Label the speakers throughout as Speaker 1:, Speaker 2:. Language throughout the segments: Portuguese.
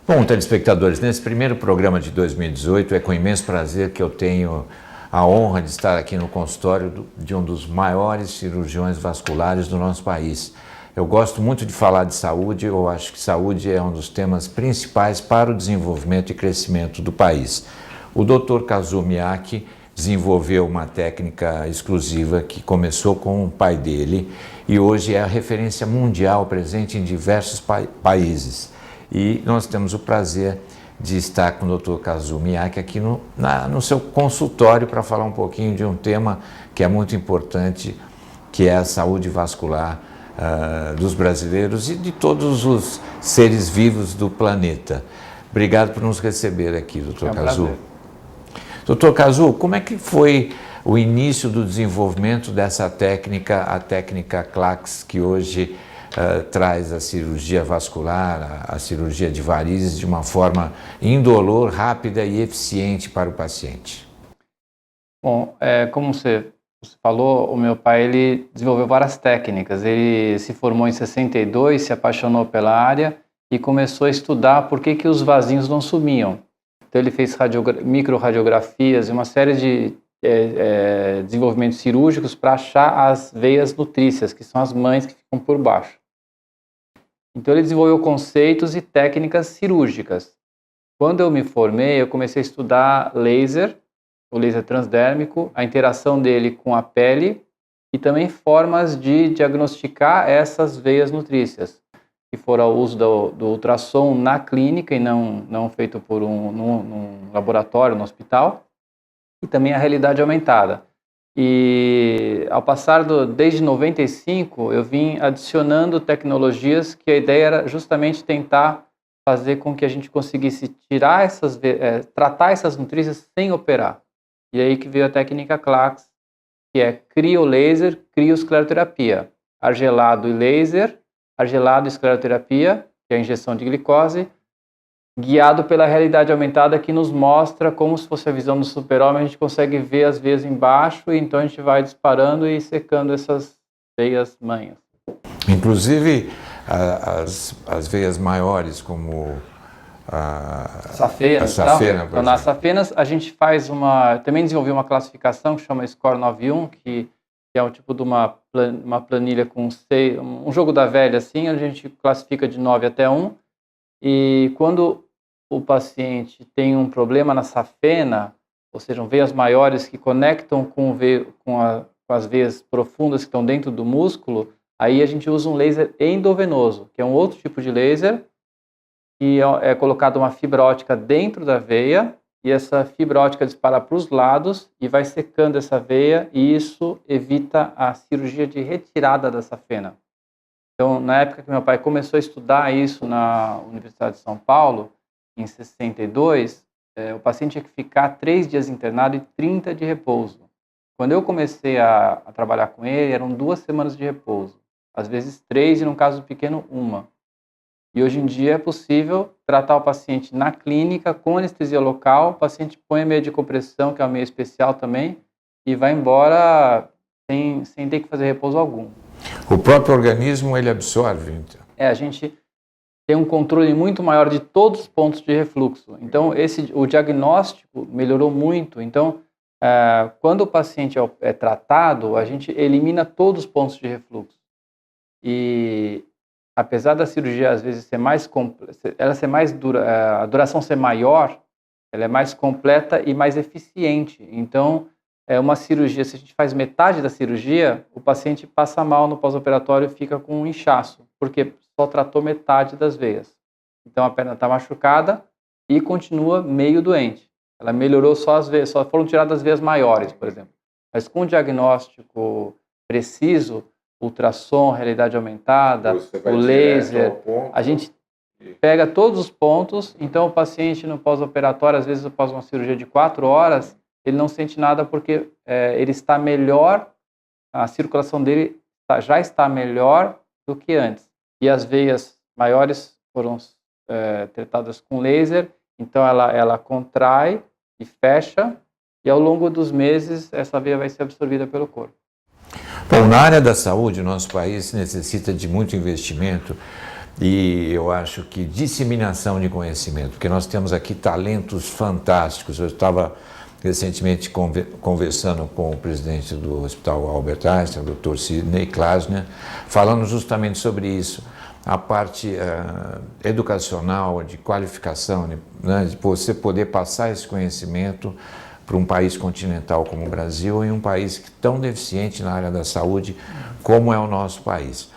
Speaker 1: Bom, telespectadores, nesse primeiro programa de 2018 é com imenso prazer que eu tenho a honra de estar aqui no consultório de um dos maiores cirurgiões vasculares do nosso país. Eu gosto muito de falar de saúde, eu acho que saúde é um dos temas principais para o desenvolvimento e crescimento do país. O Dr. Kazuo Miyake desenvolveu uma técnica exclusiva que começou com o pai dele e hoje é a referência mundial presente em diversos países. E nós temos o prazer de estar com o Dr. Kazuo Miyake aqui no seu consultório para falar um pouquinho de um tema que é muito importante, que é a saúde vascular dos brasileiros e de todos os seres vivos do planeta. Obrigado por nos receber aqui, Dr. Kazuo. Dr. Kazuo, como é que foi o início do desenvolvimento dessa técnica, a técnica CLACS, que hoje traz a cirurgia vascular, a cirurgia de varizes de uma forma indolor, rápida e eficiente para o paciente?
Speaker 2: Bom, como você falou, o meu pai ele desenvolveu várias técnicas. Ele se formou em 62, se apaixonou pela área e começou a estudar por que os vasinhos não sumiam. Então ele fez microrradiografias e uma série de desenvolvimentos cirúrgicos para achar as veias nutrícias, que são as mães que ficam por baixo. Então ele desenvolveu conceitos e técnicas cirúrgicas. Quando eu me formei, eu comecei a estudar laser, o laser transdérmico, a interação dele com a pele e também formas de diagnosticar essas veias nutrícias, que foram o uso do ultrassom na clínica e não feito por num laboratório, no hospital, e também a realidade aumentada. E ao passar desde 95, eu vim adicionando tecnologias que a ideia era justamente tentar fazer com que a gente conseguisse tirar tratar essas nutrícias sem operar. E aí que veio a técnica CLACS, que é criolaser, crioscleroterapia, argelado e laser, argelado e escleroterapia, que é a injeção de glicose, guiado pela realidade aumentada que nos mostra como se fosse a visão do super-homem, a gente consegue ver as veias embaixo e então a gente vai disparando e secando essas veias manhas.
Speaker 1: Inclusive as veias maiores, como
Speaker 2: safena,
Speaker 1: a safena,
Speaker 2: então, nas safenas a gente faz também desenvolveu uma classificação que chama Score 91, que é um tipo de uma planilha com um jogo da velha assim, a gente classifica de 9 até 1. E quando o paciente tem um problema na safena, ou seja, veias maiores que conectam com as veias profundas que estão dentro do músculo, aí a gente usa um laser endovenoso, que é um outro tipo de laser, que é colocada uma fibra óptica dentro da veia, e essa fibra óptica dispara para os lados e vai secando essa veia, e isso evita a cirurgia de retirada da safena. Então, na época que meu pai começou a estudar isso na Universidade de São Paulo, em 62, o paciente tinha que ficar 3 dias internado e 30 de repouso. Quando eu comecei a trabalhar com ele, eram 2 semanas de repouso. Às vezes 3 e, no caso pequeno, 1. E hoje em dia é possível tratar o paciente na clínica com anestesia local, o paciente põe a meia de compressão, que é uma meia especial também, e vai embora sem ter que fazer repouso algum.
Speaker 1: O próprio organismo, ele absorve? Então.
Speaker 2: A gente tem um controle muito maior de todos os pontos de refluxo. Então, o diagnóstico melhorou muito. Então, quando o paciente é tratado, a gente elimina todos os pontos de refluxo. E, apesar da cirurgia, às vezes, a duração ser maior, ela é mais completa e mais eficiente. Então, uma cirurgia, se a gente faz metade da cirurgia, o paciente passa mal no pós-operatório e fica com um inchaço, porque só tratou metade das veias. Então a perna está machucada e continua meio doente. Ela melhorou só as veias, só foram tiradas as veias maiores, por exemplo. Mas com diagnóstico preciso, ultrassom, realidade aumentada, o laser, a gente pega todos os pontos, então o paciente no pós-operatório, às vezes após uma cirurgia de 4 horas, ele não sente nada porque ele está melhor, a circulação dele já está melhor do que antes. E as veias maiores foram tratadas com laser, então ela contrai e fecha, e ao longo dos meses essa veia vai ser absorvida pelo corpo.
Speaker 1: Bom, na área da saúde, o nosso país necessita de muito investimento e eu acho que disseminação de conhecimento, porque nós temos aqui talentos fantásticos. Eu estava recentemente conversando com o presidente do Hospital Albert Einstein, o Dr. Sidney Klasner, falando justamente sobre isso, a parte educacional, de qualificação, né, de você poder passar esse conhecimento para um país continental como o Brasil e um país tão deficiente na área da saúde como é o nosso país.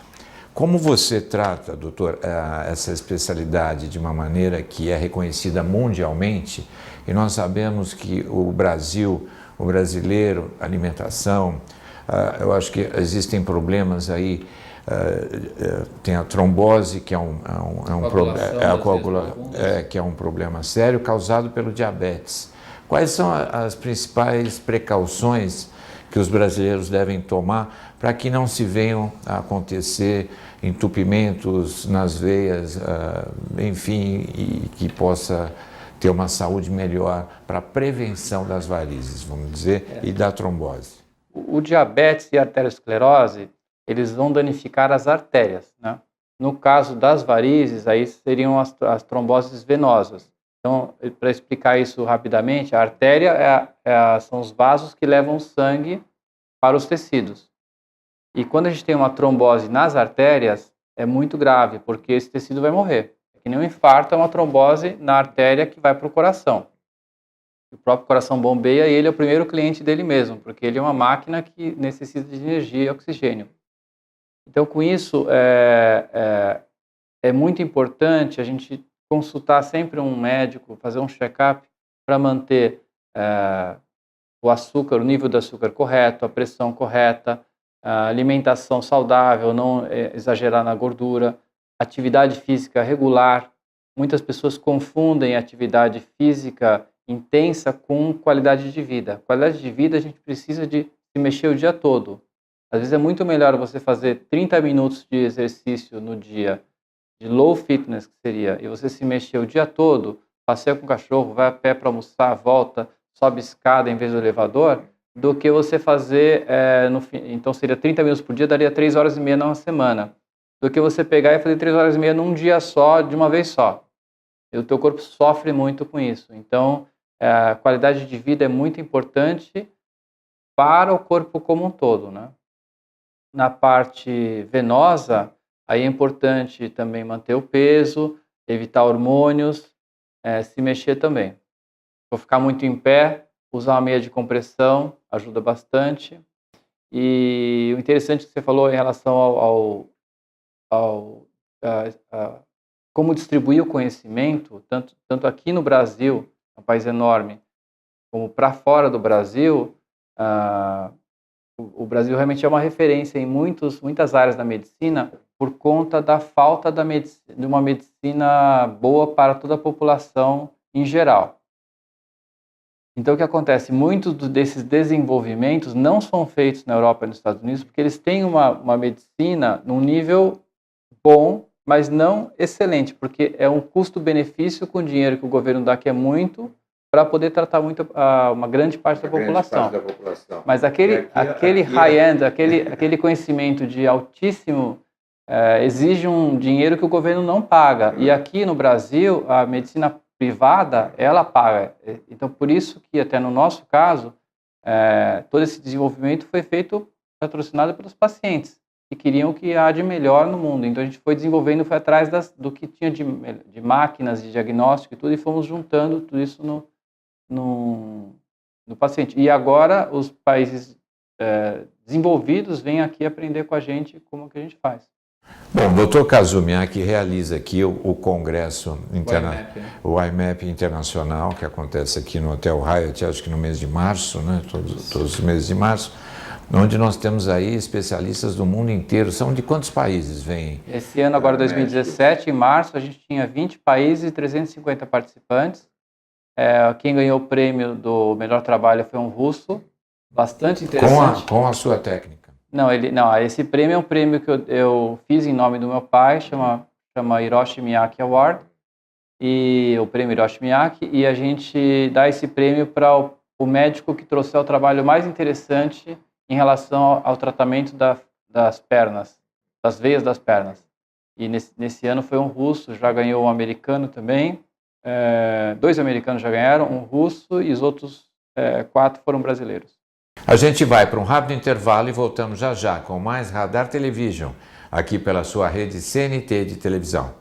Speaker 1: Como você trata, doutor, essa especialidade de uma maneira que é reconhecida mundialmente? E nós sabemos que o Brasil, o brasileiro, alimentação, eu acho que existem problemas aí, tem a trombose, que é um problema sério causado pelo diabetes. Quais são as principais precauções que os brasileiros devem tomar para que não se venham a acontecer entupimentos nas veias, enfim, e que possa ter uma saúde melhor para a prevenção das varizes, vamos dizer, e da trombose?
Speaker 2: O diabetes e a arteriosclerose, eles vão danificar as artérias, né? No caso das varizes, aí seriam as tromboses venosas. Então, para explicar isso rapidamente, a artéria são os vasos que levam sangue para os tecidos. E quando a gente tem uma trombose nas artérias, é muito grave, porque esse tecido vai morrer. É que nem um infarto, é uma trombose na artéria que vai para o coração. O próprio coração bombeia e ele é o primeiro cliente dele mesmo, porque ele é uma máquina que necessita de energia e oxigênio. Então, com isso, é muito importante a gente consultar sempre um médico, fazer um check-up para manter o açúcar, o nível de açúcar correto, a pressão correta, a alimentação saudável, não exagerar na gordura, atividade física regular. Muitas pessoas confundem atividade física intensa com qualidade de vida. Qualidade de vida, a gente precisa de se mexer o dia todo. Às vezes é muito melhor você fazer 30 minutos de exercício no dia, de low fitness, que seria, e você se mexer o dia todo, passeia com o cachorro, vai a pé para almoçar, volta, sobe escada em vez do elevador, do que você fazer, então seria 30 minutos por dia, daria 3 horas e meia na semana, do que você pegar e fazer 3 horas e meia num dia só, de uma vez só. E o teu corpo sofre muito com isso. Então, a qualidade de vida é muito importante para o corpo como um todo, né? Na parte venosa, aí é importante também manter o peso, evitar hormônios, se mexer também. Se for ficar muito em pé, usar uma meia de compressão ajuda bastante. E o interessante que você falou em relação como distribuir o conhecimento, tanto aqui no Brasil, um país enorme, como para fora do Brasil, o Brasil realmente é uma referência em muitas áreas da medicina por conta da falta de uma medicina boa para toda a população em geral. Então, o que acontece? Muitos desses desenvolvimentos não são feitos na Europa e nos Estados Unidos porque eles têm uma medicina num nível bom, mas não excelente, porque é um custo-benefício com o dinheiro que o governo dá, que é muito, para poder tratar uma grande parte da população. Mas aquele high-end, aquele conhecimento de altíssimo, exige um dinheiro que o governo não paga. E aqui no Brasil, a medicina privada, ela paga. Então, por isso que, até no nosso caso, todo esse desenvolvimento foi feito, patrocinado pelos pacientes, que queriam o que há de melhor no mundo. Então, a gente foi desenvolvendo, foi atrás do que tinha de máquinas, de diagnóstico e tudo, e fomos juntando tudo isso no paciente. E agora, os países desenvolvidos vêm aqui aprender com a gente como que a gente faz.
Speaker 1: Bom, o doutor Kazumiak realiza aqui o congresso, o IMAP Internacional, que acontece aqui no Hotel Hyatt, acho que no mês de março, né? Todos os meses de março, onde nós temos aí especialistas do mundo inteiro. São de quantos países vêm?
Speaker 2: Esse ano, agora 2017, em março, a gente tinha 20 países e 350 participantes. Quem ganhou o prêmio do melhor trabalho foi um russo, bastante interessante.
Speaker 1: Com a sua técnica?
Speaker 2: Não, esse prêmio é um prêmio que eu fiz em nome do meu pai, chama Hiroshi Miyake Award, e o prêmio Hiroshi Miyake, e a gente dá esse prêmio para o médico que trouxer o trabalho mais interessante em relação ao tratamento das pernas, das veias das pernas. E nesse ano foi um russo, já ganhou um americano também. 2 americanos já ganharam, um russo e os outros 4 foram brasileiros.
Speaker 1: A gente vai para um rápido intervalo e voltamos já já com mais Radar Television, aqui pela sua rede CNT de televisão.